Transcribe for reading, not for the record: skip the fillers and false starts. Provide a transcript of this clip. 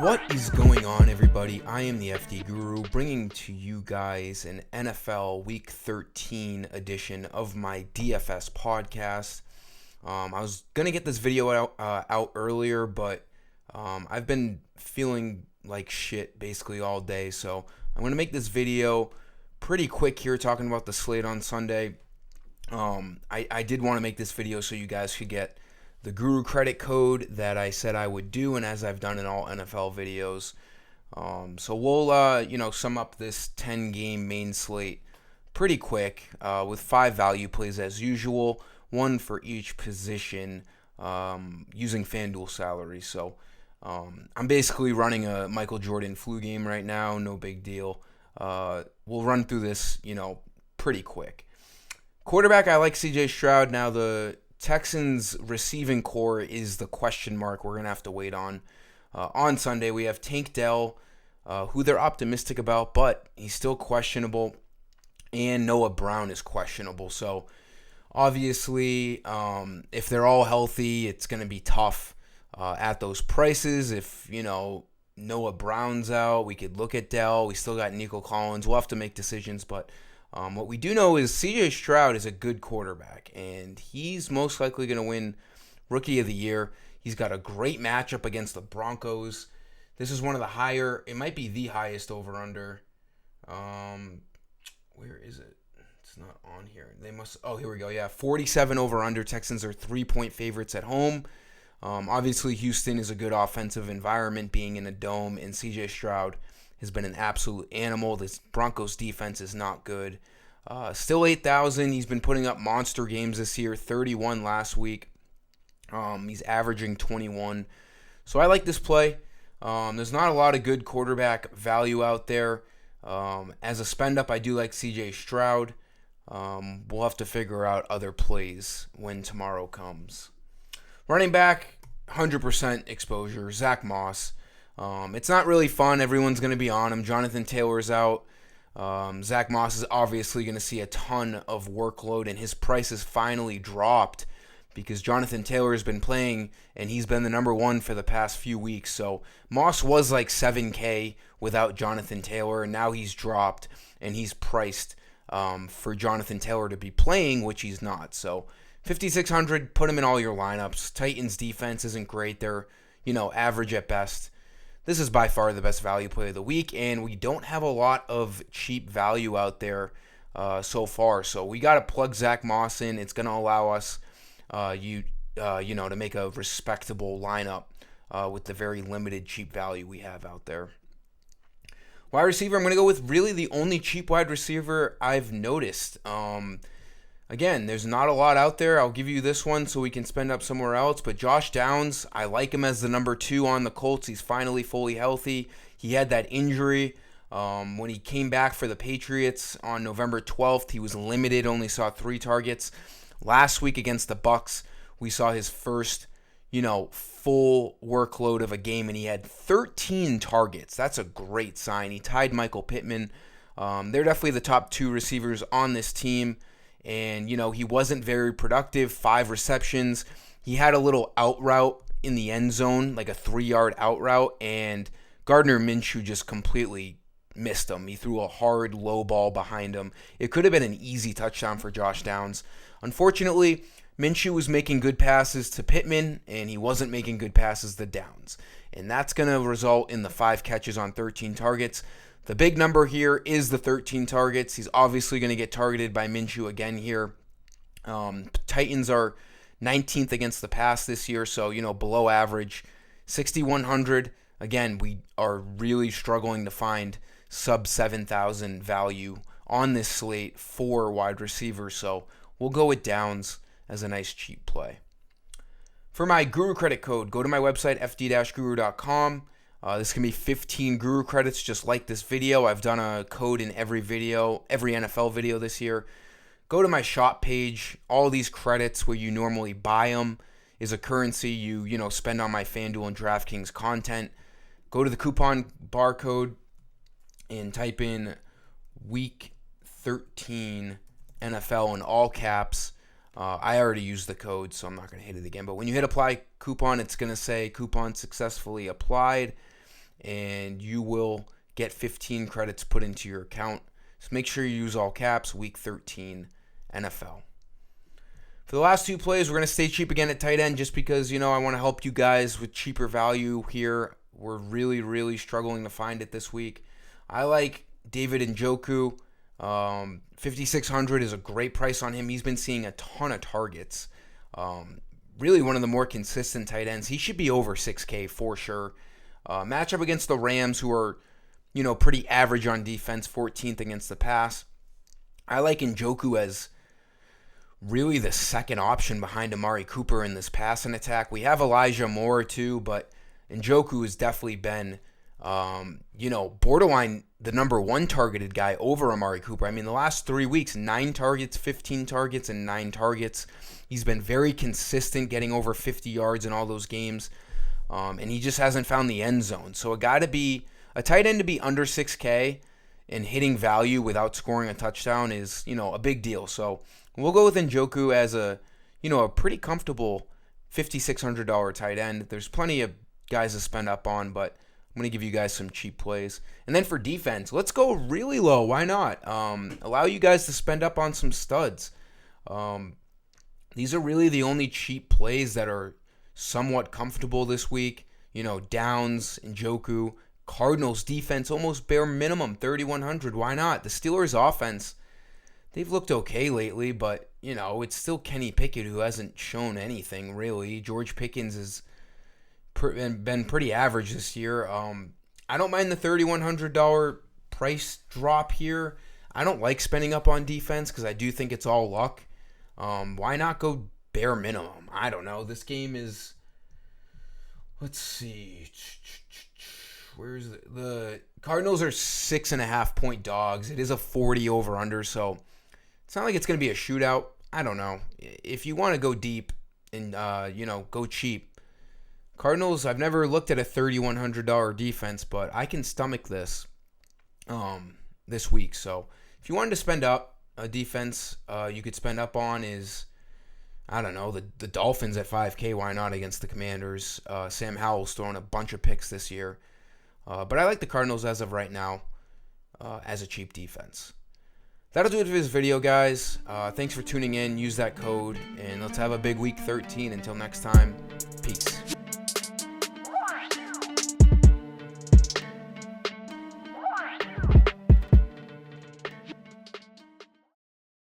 What is going on, everybody? I am the FD Guru, bringing to you guys an NFL Week 13 edition of my DFS podcast. I was gonna get this video out earlier, but I've been feeling like shit basically all day, so I'm gonna make this video pretty quick here, talking about the slate on Sunday. I did want to make this video so you guys could get the Guru credit code that I said I would do, and as I've done in all NFL videos. So we'll sum up this 10-game main slate pretty quick with 5 value plays as usual, one for each position, using FanDuel salary. So I'm basically running a Michael Jordan flu game right now, no big deal. We'll run through this, pretty quick. Quarterback, I like CJ Stroud. Now the Texans receiving core is the question mark we're going to have to wait on. On Sunday, we have Tank Dell, who they're optimistic about, but he's still questionable, and Noah Brown is questionable. So, obviously, if they're all healthy, it's going to be tough at those prices. If, Noah Brown's out, we could look at Dell. We still got Nico Collins. We'll have to make decisions, but what we do know is CJ Stroud is a good quarterback, and he's most likely going to win Rookie of the Year. He's got a great matchup against the Broncos. This is one of the higher, it might be the highest over-under. Where is it? It's not on here. Here we go. Yeah, 47 over-under. Texans are 3-point favorites at home. Obviously, Houston is a good offensive environment, being in a dome, and CJ Stroud has been an absolute animal. This Broncos defense is not good. Still 8,000. He's been putting up monster games this year, 31 last week. He's averaging 21. So I like this play. There's not a lot of good quarterback value out there. As a spend up, I do like CJ Stroud. We'll have to figure out other plays when tomorrow comes. Running back, 100% exposure, Zach Moss. It's not really fun. Everyone's going to be on him. Jonathan Taylor's out. Zach Moss is obviously going to see a ton of workload, and his price has finally dropped because Jonathan Taylor has been playing, and he's been the number one for the past few weeks. So Moss was like $7K without Jonathan Taylor, and now he's dropped, and he's priced for Jonathan Taylor to be playing, which he's not. So 5,600, put him in all your lineups. Titans defense isn't great. They're, average at best. This is by far the best value play of the week, and we don't have a lot of cheap value out there so far. So we got to plug Zach Moss in. It's going to allow us, to make a respectable lineup with the very limited cheap value we have out there. Wide receiver, I'm going to go with really the only cheap wide receiver I've noticed. Again, there's not a lot out there. I'll give you this one so we can spend up somewhere else. But Josh Downs, I like him as the number 2 on the Colts. He's finally fully healthy. He had that injury when he came back for the Patriots on November 12th. He was limited, only saw 3 targets. Last week against the Bucs, we saw his first, full workload of a game, and he had 13 targets. That's a great sign. He tied Michael Pittman. They're definitely the top 2 receivers on this team. And, he wasn't very productive, 5 receptions. He had a little out route in the end zone, like a 3-yard out route, and Gardner Minshew just completely missed him. He threw a hard, low ball behind him. It could have been an easy touchdown for Josh Downs. Unfortunately, Minshew was making good passes to Pittman, and he wasn't making good passes to Downs. And that's going to result in the 5 catches on 13 targets. The big number here is the 13 targets. He's obviously going to get targeted by Minshew again here. Titans are 19th against the pass this year, so, below average. 6,100. Again, we are really struggling to find sub 7,000 value on this slate for wide receivers, so we'll go with Downs as a nice cheap play. For my Guru credit code, go to my website, fd-guru.com. This can be 15 Guru credits just like this video. I've done a code in every NFL video this year. Go to my shop page. All these credits where you normally buy them is a currency you spend on my FanDuel and DraftKings content. Go to the coupon barcode and type in week 13 NFL in all caps. I already used the code, so I'm not going to hit it again. But when you hit apply coupon, it's going to say coupon successfully applied. and you will get 15 credits put into your account. So make sure you use all caps, Week 13 NFL. For the last two plays, we're going to stay cheap again at tight end just because, I want to help you guys with cheaper value here. We're really, really struggling to find it this week. I like David Njoku. 5,600 is a great price on him. He's been seeing a ton of targets. Really one of the more consistent tight ends. He should be over 6K for sure. Matchup against the Rams, who are, pretty average on defense, 14th against the pass. I like Njoku as really the second option behind Amari Cooper in this passing attack. We have Elijah Moore too, but Njoku has definitely been, borderline the number one targeted guy over Amari Cooper. I mean, the last 3 weeks, 9 targets, 15 targets, and 9 targets. He's been very consistent, getting over 50 yards in all those games, and he just hasn't found the end zone. So a tight end to be under 6K and hitting value without scoring a touchdown is, a big deal. So we'll go with Njoku as a pretty comfortable $5,600 tight end. There's plenty of guys to spend up on, but I'm going to give you guys some cheap plays. And then for defense, let's go really low. Why not? Allow you guys to spend up on some studs. These are really the only cheap plays that are somewhat comfortable this week. Downs, Njoku, Cardinals defense, almost bare minimum, 3,100. Why not? The Steelers offense, they've looked okay lately, but, it's still Kenny Pickett who hasn't shown anything, really. George Pickens has been pretty average this year. I don't mind the $3,100 price drop here. I don't like spending up on defense because I do think it's all luck. Why not go bare minimum? I don't know. This game is, let's see. Where's the Cardinals are 6.5 point dogs. It is a 40 over under, so it's not like it's going to be a shootout. I don't know. If you want to go deep and, go cheap, Cardinals, I've never looked at a $3,100 defense, but I can stomach this this week. So if you wanted to spend up, a defense you could spend up on is, I don't know, the Dolphins at 5K. Why not against the Commanders? Sam Howell's throwing a bunch of picks this year. But I like the Cardinals as of right now as a cheap defense. That'll do it for this video, guys. Thanks for tuning in. Use that code, and let's have a big week 13. Until next time, peace.